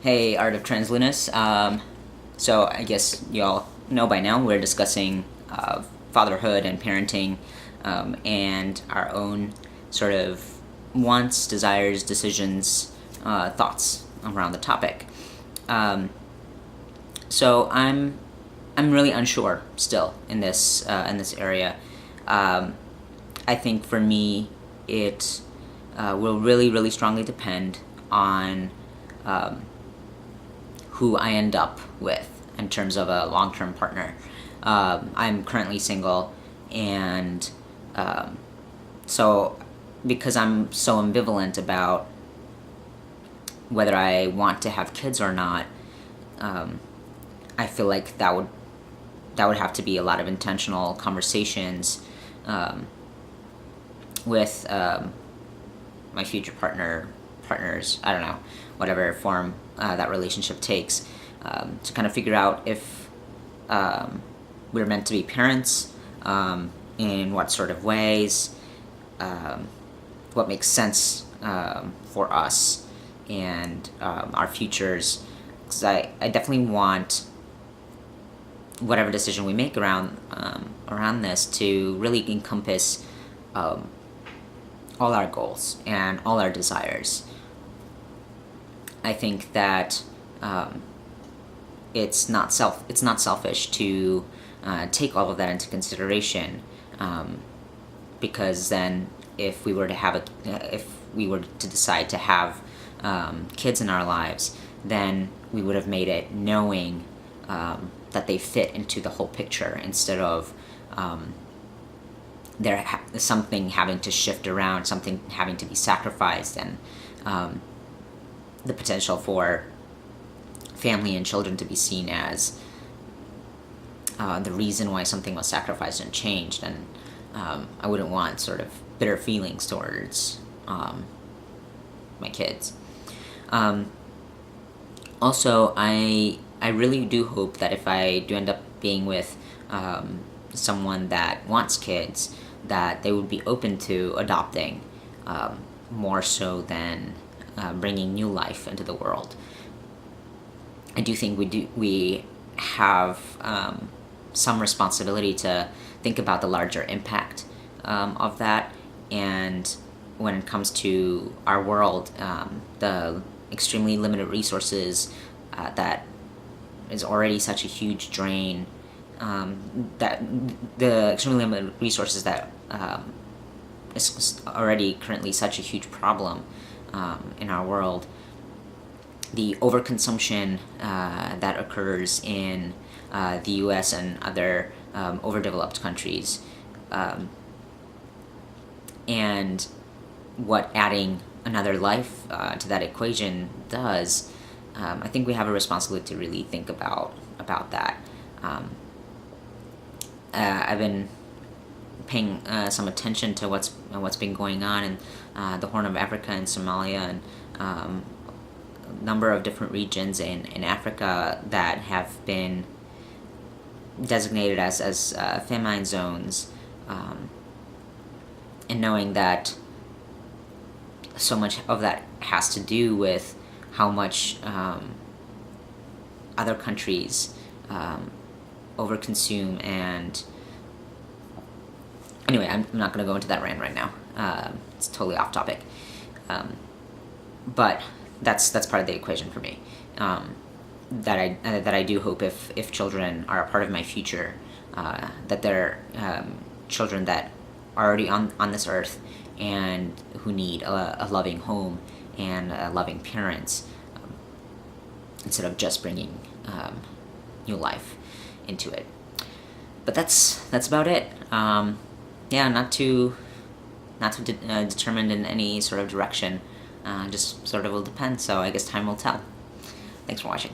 Hey, Art of Translunas. So I guess y'all know by now we're discussing fatherhood and parenting, and our own sort of wants, desires, decisions, thoughts around the topic. Um, so I'm really unsure still in this area. Um, I think for me it will really strongly depend on um, who I end up with in terms of a long-term partner. I'm currently single, and um, so because I'm so ambivalent about whether I want to have kids or not, um, I feel like that would have to be a lot of intentional conversations um, with my future partners. I don't know, whatever form that relationship takes, to kind of figure out if we're meant to be parents, in what sort of ways, um, what makes sense for us and our futures. Because I definitely want whatever decision we make around this to really encompass all our goals and all our desires. I think that it's not selfish to take all of that into consideration, because then if we were to decide to have kids in our lives, then we would have made it knowing that they fit into the whole picture, instead of something having to shift around, something having to be sacrificed, and the potential for family and children to be seen as the reason why something was sacrificed and changed. And I wouldn't want sort of bitter feelings towards my kids. Also, I really do hope that if I do end up being with someone that wants kids, that they would be open to adopting, more so than bringing new life into the world. I do think we have some responsibility to think about the larger impact of that, and when it comes to our world, the extremely limited resources that is already such a huge drain, that the extremely limited resources that is already currently such a huge problem in our world. The overconsumption that occurs in the U.S. and other overdeveloped countries, and what adding another life to that equation does, I think we have a responsibility to really think about that. I've been paying some attention to what's been going on in the Horn of Africa and Somalia, and a number of different regions in Africa that have been designated as famine zones, and knowing that so much of that has to do with how much other countries overconsume. And anyway, I'm not going to go into that rant right now. It's totally off topic, but that's part of the equation for me. That I do hope, if children are a part of my future, that they're children that are already on this earth and who need a loving home and loving parents, instead of just bringing new life into it. But that's about it. Yeah, not too determined in any sort of direction. Just sort of will depend. So I guess time will tell. Thanks for watching.